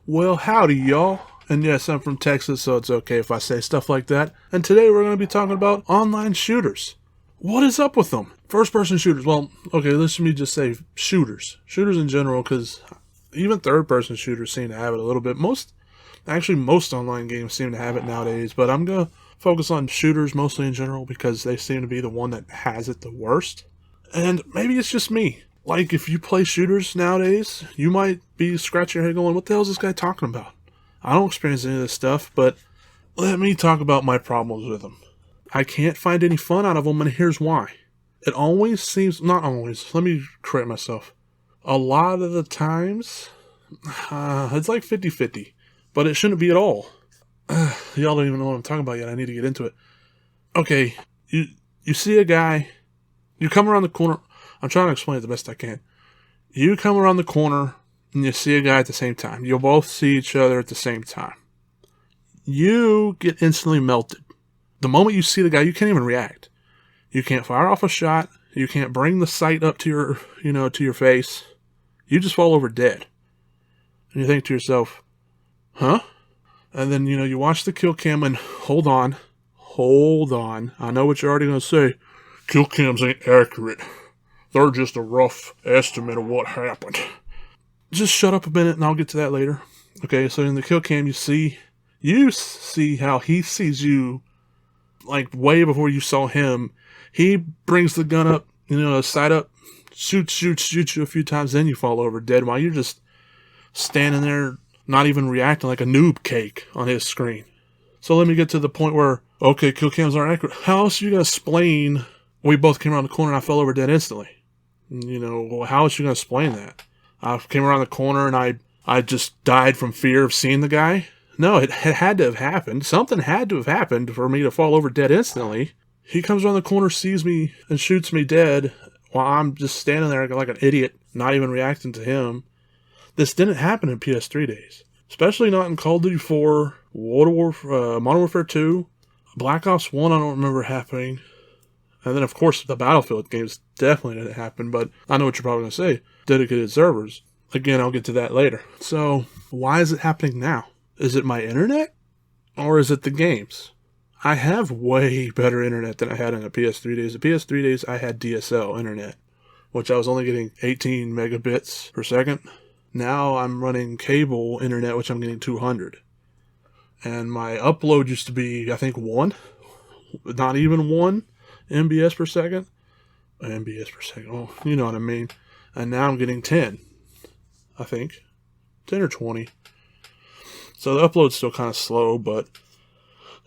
Well, howdy, y'all. And yes, I'm from Texas, so it's okay if I say stuff like that. And today we're going to be talking about online shooters. What is up with them? First-person shooters. Well, okay, let me just say shooters. Shooters in general, because even third-person shooters seem to have it a little bit. Most online games seem to have it nowadays, but I'm going to focus on shooters mostly in general because they seem to be the one that has it the worst. And maybe it's just me. Like, if you play shooters nowadays, you might be scratching your head going, what the hell is this guy talking about? I don't experience any of this stuff, but let me talk about my problems with them. I can't find any fun out of them, and here's why. It always seems, not always, let me correct myself. A lot of the times, it's like 50-50, but it shouldn't be at all. Y'all don't even know what I'm talking about yet. I need to get into it. Okay, you see a guy, you come around the corner. I'm trying to explain it the best I can. You come around the corner and you see a guy at the same time. You'll both see each other at the same time. You get instantly melted. The moment you see the guy, you can't even react. You can't fire off a shot. You can't bring the sight up to your face. You just fall over dead. And you think to yourself, huh? And then, you watch the kill cam and hold on. I know what you're already going to say. Kill cams ain't accurate. They're just a rough estimate of what happened. Just shut up a minute and I'll get to that later. Okay, so in the kill cam you see how he sees you like way before you saw him. He brings the gun up, sight up, shoots you a few times, then you fall over dead while you're just standing there not even reacting like a noob cake on his screen. So let me get to the point where, okay, kill cams aren't accurate. How else are you going to explain we both came around the corner and I fell over dead instantly? How is she going to explain that? I came around the corner and I just died from fear of seeing the guy? No, it had to have happened. Something had to have happened for me to fall over dead instantly. He comes around the corner, sees me, and shoots me dead while I'm just standing there like an idiot, not even reacting to him. This didn't happen in PS3 days. Especially not in Call of Duty 4, Modern Warfare 2, Black Ops 1 I don't remember happening. And then, of course, the Battlefield games definitely didn't happen, but I know what you're probably going to say. Dedicated servers. Again, I'll get to that later. So, why is it happening now? Is it my internet? Or is it the games? I have way better internet than I had in the PS3 days. The PS3 days, I had DSL internet, which I was only getting 18 megabits per second. Now I'm running cable internet, which I'm getting 200. And my upload used to be, I think, 1. Not even 1. MBS per second. Oh, you know what I mean. And now I'm getting 10. I think. 10 or 20. So the upload's still kind of slow, but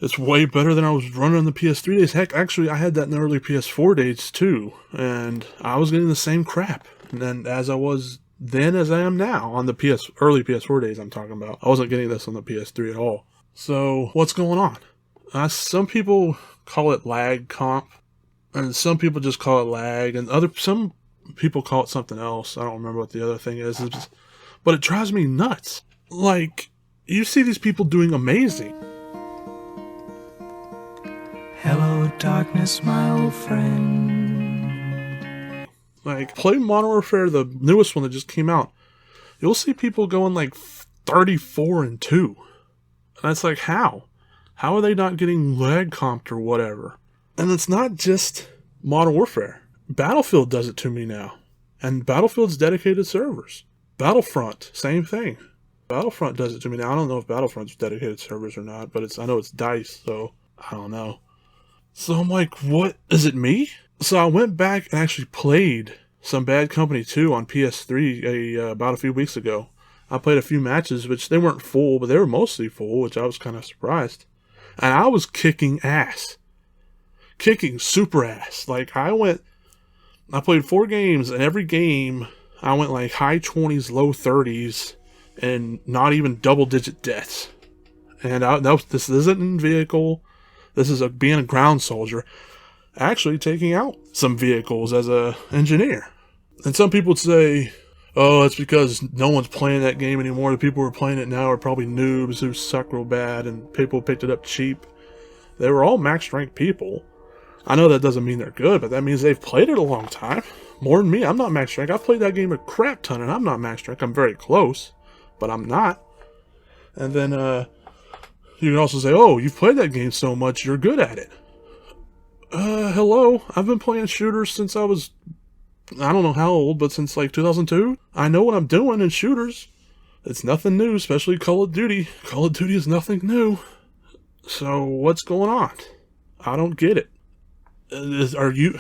it's way better than I was running on the PS3 days. Heck, actually, I had that in the early PS4 days too. And I was getting the same crap and as I was then as I am now on the early PS4 days I'm talking about. I wasn't getting this on the PS3 at all. So what's going on? Some people call it lag comp. And some people just call it lag, and some people call it something else. I don't remember what the other thing is. But it drives me nuts. Like, you see these people doing amazing. Hello, darkness, my old friend. Like, play Modern Warfare, the newest one that just came out. You'll see people going like 34-2. And that's like, how? How are they not getting lag comped or whatever? And it's not just Modern Warfare. Battlefield does it to me now. And Battlefield's dedicated servers. Battlefront, same thing. Battlefront does it to me now. I don't know if Battlefront's dedicated servers or not, but I know it's DICE, so I don't know. So I'm like, what? Is it me? So I went back and actually played some Bad Company 2 on PS3 about a few weeks ago. I played a few matches, which they weren't full, but they were mostly full, which I was kind of surprised. And I was kicking ass. Kicking super ass. Like, I played 4 games, and every game, I went like high 20s, low 30s, and not even double-digit deaths. And this isn't in vehicle. This is being a ground soldier. Actually taking out some vehicles as a engineer. And some people would say, oh, it's because no one's playing that game anymore. The people who are playing it now are probably noobs who suck real bad, and people picked it up cheap. They were all max rank people. I know that doesn't mean they're good, but that means they've played it a long time. More than me. I'm not max rank. I've played that game a crap ton, and I'm not max rank. I'm very close, but I'm not. And then you can also say, oh, you've played that game so much, you're good at it. Hello, I've been playing shooters since I was, I don't know how old, but since like 2002. I know what I'm doing in shooters. It's nothing new, especially Call of Duty. Call of Duty is nothing new. So what's going on? I don't get it. Are you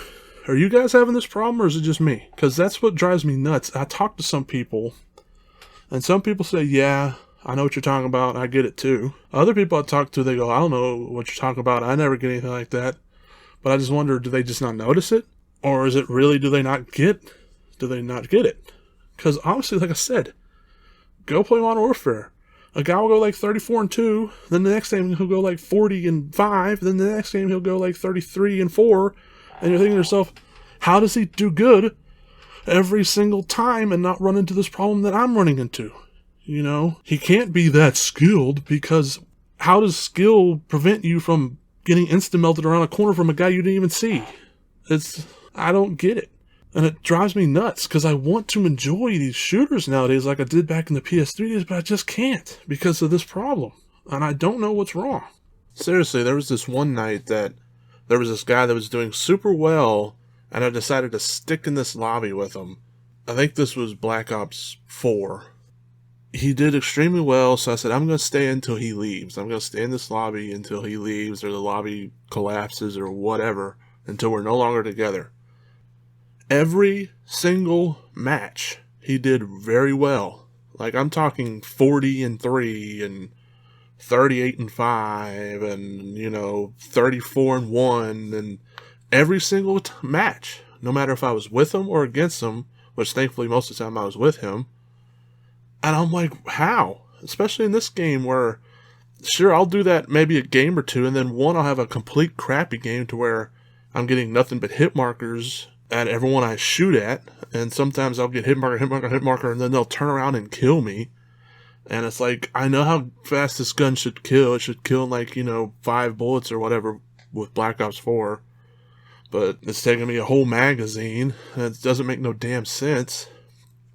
guys having this problem, or is it just me? Because that's what drives me nuts. I talk to some people, and some people say, yeah, I know what you're talking about, I get it too. Other people I talk to, they go, I don't know what you're talking about, I never get anything like that. But I just wonder, do they just not notice it? Or is it really, do they not get it? Because honestly, like I said, go play Modern Warfare. A guy will go like 34-2, then the next game he'll go like 40-5, then the next game he'll go like 33-4, and you're thinking to yourself, how does he do good every single time and not run into this problem that I'm running into? You know, he can't be that skilled, because how does skill prevent you from getting insta-melted around a corner from a guy you didn't even see? I don't get it. And it drives me nuts, because I want to enjoy these shooters nowadays like I did back in the PS3 days, but I just can't because of this problem. And I don't know what's wrong. Seriously, there was this one night that there was this guy that was doing super well, and I decided to stick in this lobby with him. I think this was Black Ops 4. He did extremely well, so I said, I'm going to stay until he leaves. I'm going to stay in this lobby until he leaves, or the lobby collapses, or whatever, until we're no longer together. Every single match, he did very well. Like, I'm talking 40-3, and 38-5, and, 34-1, and every single match, no matter if I was with him or against him, which thankfully most of the time I was with him. And I'm like, how? Especially in this game where, sure, I'll do that maybe a game or two, and then I'll have a complete crappy game to where I'm getting nothing but hit markers at everyone I shoot at, and sometimes I'll get hit marker, and then they'll turn around and kill me. And it's like, I know how fast this gun should kill. It should kill in like, 5 bullets or whatever with Black Ops 4. But it's taking me a whole magazine, and it doesn't make no damn sense.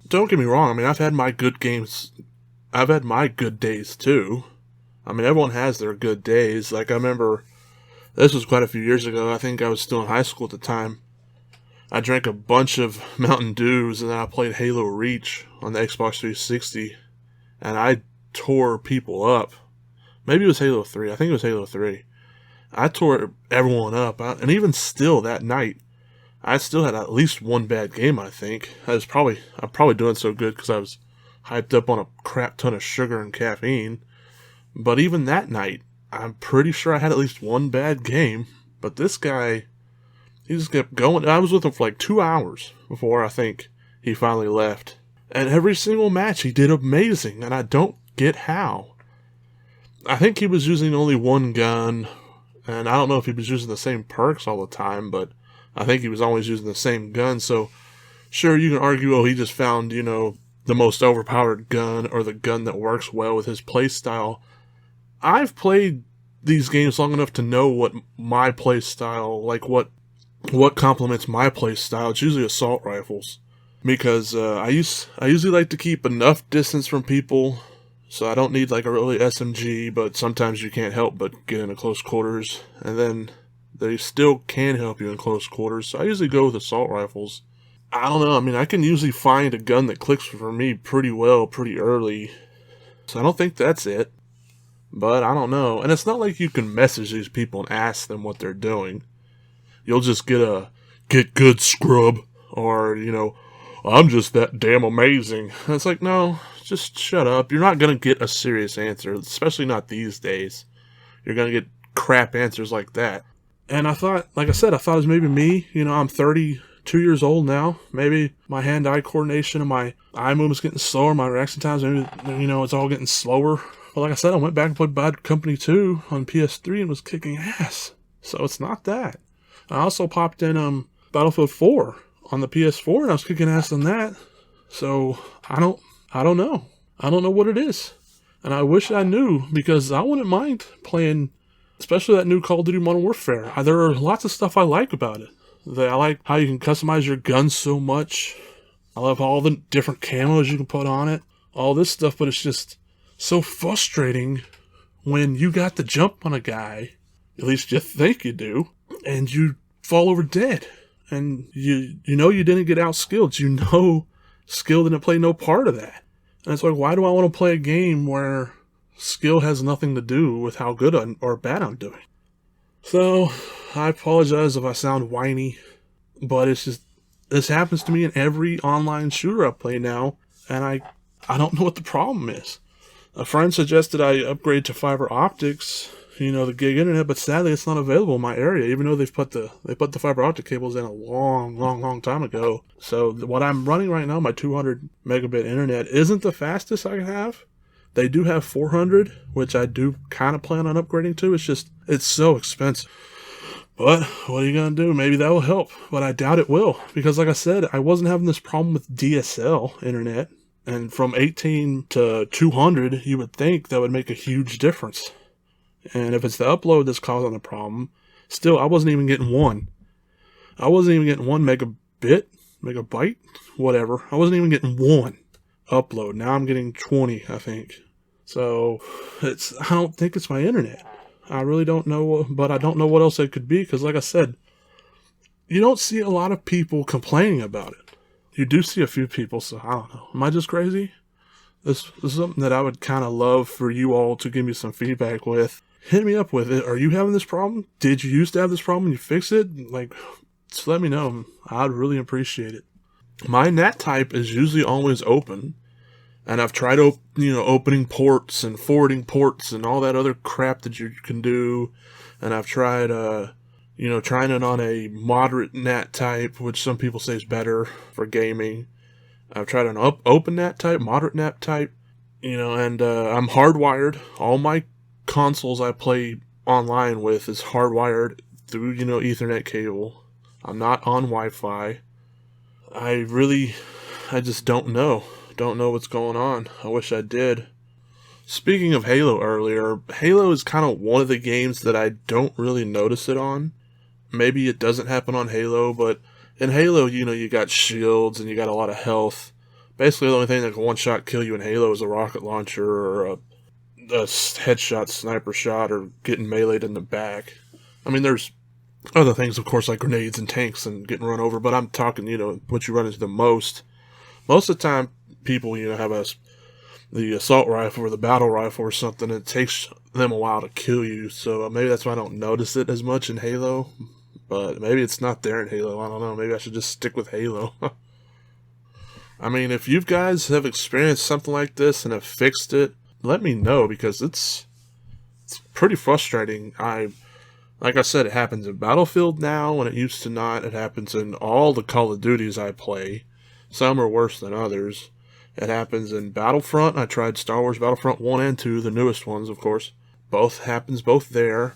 Don't get me wrong, I mean, I've had my good games. I've had my good days too. I mean, everyone has their good days. Like, I remember, this was quite a few years ago. I think I was still in high school at the time. I drank a bunch of Mountain Dews, and then I played Halo Reach on the Xbox 360, and I tore people up. Maybe it was Halo 3. I think it was Halo 3. I tore everyone up, and even still that night, I still had at least one bad game, I think. I'm probably doing so good because I was hyped up on a crap ton of sugar and caffeine. But even that night, I'm pretty sure I had at least one bad game. But this guy, he just kept going. I was with him for like 2 hours before I think he finally left. And every single match he did amazing, and I don't get how. I think he was using only one gun, and I don't know if he was using the same perks all the time, but I think he was always using the same gun. So sure, you can argue, he just found, the most overpowered gun, or the gun that works well with his playstyle. I've played these games long enough to know what my playstyle, like what complements my playstyle. It's usually assault rifles, because I usually like to keep enough distance from people, so I don't need like a really SMG, but sometimes you can't help but get into close quarters, and then they still can help you in close quarters, so I usually go with assault rifles. I don't know, I mean, I can usually find a gun that clicks for me pretty well, pretty early, so I don't think that's it. But I don't know. And it's not like you can message these people and ask them what they're doing. You'll just get good scrub, or, I'm just that damn amazing. And it's like, no, just shut up. You're not going to get a serious answer, especially not these days. You're going to get crap answers like that. And I thought, like I said, it was maybe me. I'm 32 years old now. Maybe my hand-eye coordination and my eye movement's getting slower. My reaction times, maybe, it's all getting slower. But like I said, I went back and played Bad Company 2 on PS3 and was kicking ass. So it's not that. I also popped in Battlefield 4 on the PS4, and I was kicking ass on that. So I don't know. I don't know what it is. And I wish I knew, because I wouldn't mind playing, especially that new Call of Duty Modern Warfare. There are lots of stuff I like about it. I like how you can customize your guns so much. I love all the different camos you can put on it. All this stuff, but it's just, so frustrating when you got the jump on a guy, at least you think you do, and you fall over dead. And you know you didn't get outskilled. You know skill didn't play no part of that. And it's like, why do I want to play a game where skill has nothing to do with how good or bad I'm doing? So, I apologize if I sound whiny, but it's just, this happens to me in every online shooter I play now, and I don't know what the problem is. A friend suggested I upgrade to fiber optics, the gig internet, but sadly it's not available in my area, even though they put the fiber optic cables in a long time ago. So what I'm running right now, my 200 megabit internet, isn't the fastest I have. They do have 400, which I do kind of plan on upgrading to. It's so expensive. But what are you going to do? Maybe that will help, but I doubt it will. Because like I said, I wasn't having this problem with DSL internet. And from 18 to 200, you would think that would make a huge difference. And if it's the upload that's causing the problem, still, I wasn't even getting one. I wasn't even getting 1 megabyte, whatever. I wasn't even getting one upload. Now I'm getting 20, I think. So, I don't think it's my internet. I really don't know, but I don't know what else it could be, because like I said, you don't see a lot of people complaining about it. You do see a few people, so I don't know. Am I just crazy? This is something that I would kind of love for you all to give me some feedback with. Hit me up with it. Are you having this problem? Did you used to have this problem and you fix it? Just let me know. I'd really appreciate it. My NAT type is usually always open. And I've tried, opening ports and forwarding ports and all that other crap that you can do. And I've tried, trying it on a moderate NAT type, which some people say is better for gaming. I've tried an open NAT type, moderate NAT type, and I'm hardwired. All my consoles I play online with is hardwired through, Ethernet cable. I'm not on Wi-Fi. I just don't know. Don't know what's going on. I wish I did. Speaking of Halo earlier, Halo is kind of one of the games that I don't really notice it on. Maybe it doesn't happen on Halo, but in Halo, you got shields and you got a lot of health. Basically, the only thing that can one-shot kill you in Halo is a rocket launcher or a headshot sniper shot or getting meleeed in the back. I mean, there's other things, of course, like grenades and tanks and getting run over, but I'm talking, what you run into the most. Most of the time, people, have the assault rifle or the battle rifle or something. It takes them a while to kill you, so maybe that's why I don't notice it as much in Halo. But maybe it's not there in Halo. I don't know. Maybe I should just stick with Halo. I mean, if you guys have experienced something like this and have fixed it, let me know, because it's pretty frustrating. Like I said, it happens in Battlefield now, and it used to not. It happens in all the Call of Duties I play. Some are worse than others. It happens in Battlefront. I tried Star Wars Battlefront 1 and 2, the newest ones, of course. Both there.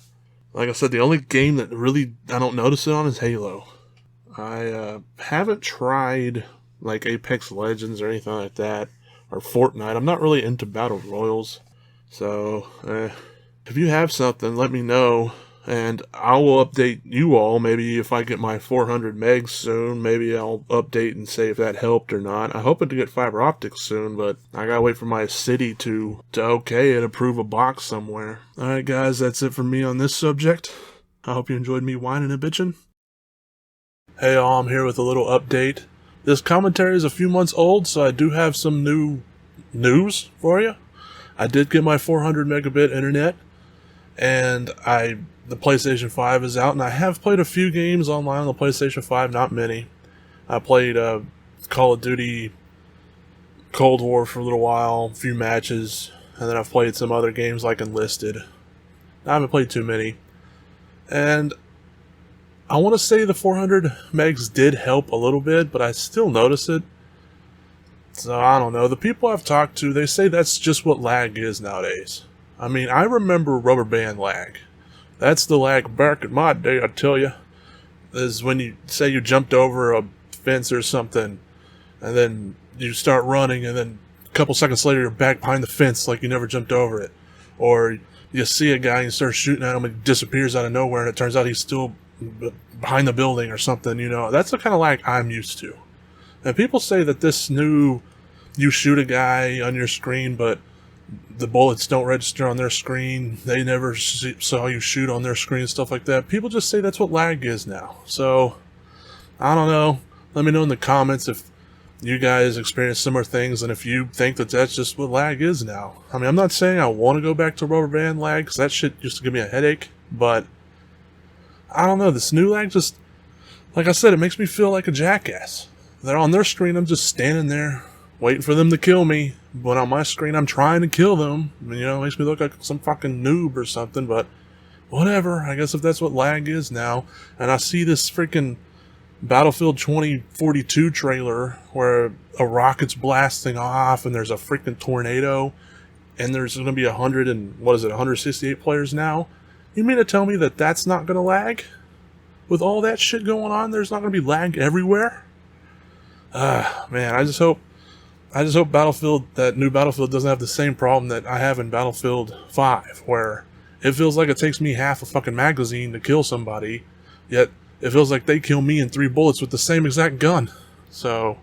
Like I said, the only game that really I don't notice it on is Halo. I haven't tried like Apex Legends or anything like that, or Fortnite. I'm not really into Battle Royals. So, if you have something, let me know. And I will update you all. Maybe if I get my 400 megs soon, maybe I'll update and say if that helped or not. I'm hoping to get fiber optics soon, but I gotta wait for my city to okay it, approve a box somewhere. Alright guys, that's it for me on this subject. I hope you enjoyed me whining and bitching. Hey all, I'm here with a little update. This commentary is a few months old, so I do have some new news for you. I did get my 400 megabit internet, and the PlayStation 5 is out, and I have played a few games online on the PlayStation 5, not many. I played Call of Duty Cold War for a little while, a few matches, and then I've played some other games like Enlisted. I haven't played too many. And I want to say the 400 megs did help a little bit, but I still notice it. So I don't know. The people I've talked to, they say that's just what lag is nowadays. I mean, I remember rubber band lag. That's the lag back in my day, I tell you. Is when you say you jumped over a fence or something, and then you start running, and then a couple seconds later you're back behind the fence like you never jumped over it. Or you see a guy and you start shooting at him and he disappears out of nowhere, and it turns out he's still behind the building or something, That's the kind of lag I'm used to. And people say that this new, you shoot a guy on your screen, but the bullets don't register on their screen. They never saw you shoot on their screen and stuff like that. People just say that's what lag is now. So, I don't know. Let me know in the comments if you guys experience similar things and if you think that that's just what lag is now. I mean, I'm not saying I want to go back to rubber band lag because that shit used to give me a headache, but I don't know. This new lag just, like I said, it makes me feel like a jackass. They're on their screen, I'm just standing there waiting for them to kill me. But on my screen, I'm trying to kill them. You know, it makes me look like some fucking noob or something, but whatever. I guess if that's what lag is now. And I see this freaking Battlefield 2042 trailer where a rocket's blasting off and there's a freaking tornado and there's going to be 168 players now. You mean to tell me that that's not going to lag? With all that shit going on, there's not going to be lag everywhere? Man, I just hope Battlefield, that new Battlefield, doesn't have the same problem that I have in Battlefield 5, where it feels like it takes me half a fucking magazine to kill somebody, yet it feels like they kill me in 3 bullets with the same exact gun. So,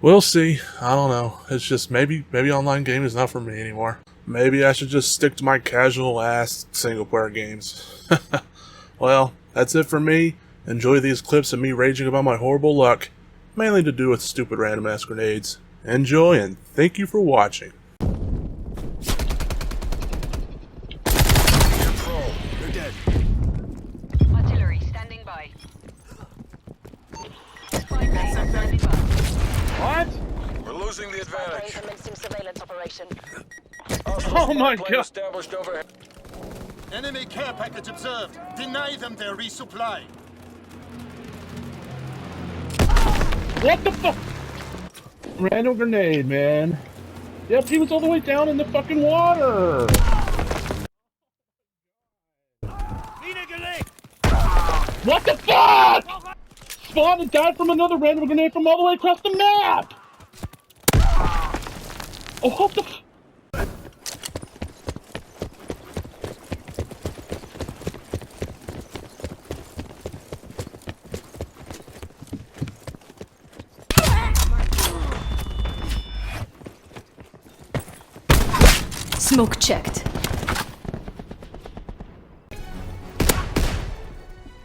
we'll see. I don't know. It's just maybe online gaming is not for me anymore. Maybe I should just stick to my casual ass single player games. Well, that's it for me. Enjoy these clips of me raging about my horrible luck, mainly to do with stupid random ass grenades. Enjoy and thank you for watching. Control, they're dead. Artillery standing by. Spy plane standing by. What? We're losing the Spy plane advantage. commencing surveillance operation. Oh my God. Established overhead. Enemy care package observed. Deny them their resupply. What the fuck? Random grenade, man. Yep, he was all the way down in the fucking water. What the fuck? Spawned and died from another random grenade from all the way across the map. Oh, what the f- Smoke checked.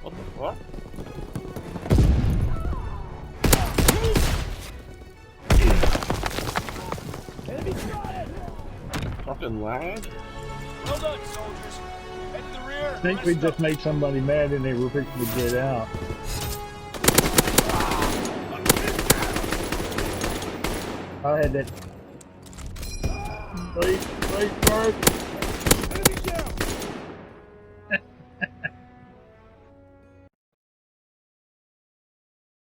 What the fuck? Fucking lag? Well done, soldiers. Head to the rear. I think we just made somebody mad and they were fixing to get out. I had that. Wait, first. Enemy down.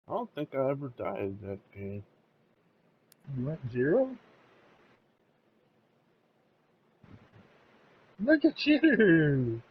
I don't think I ever died in that game. You went 0? Look at you!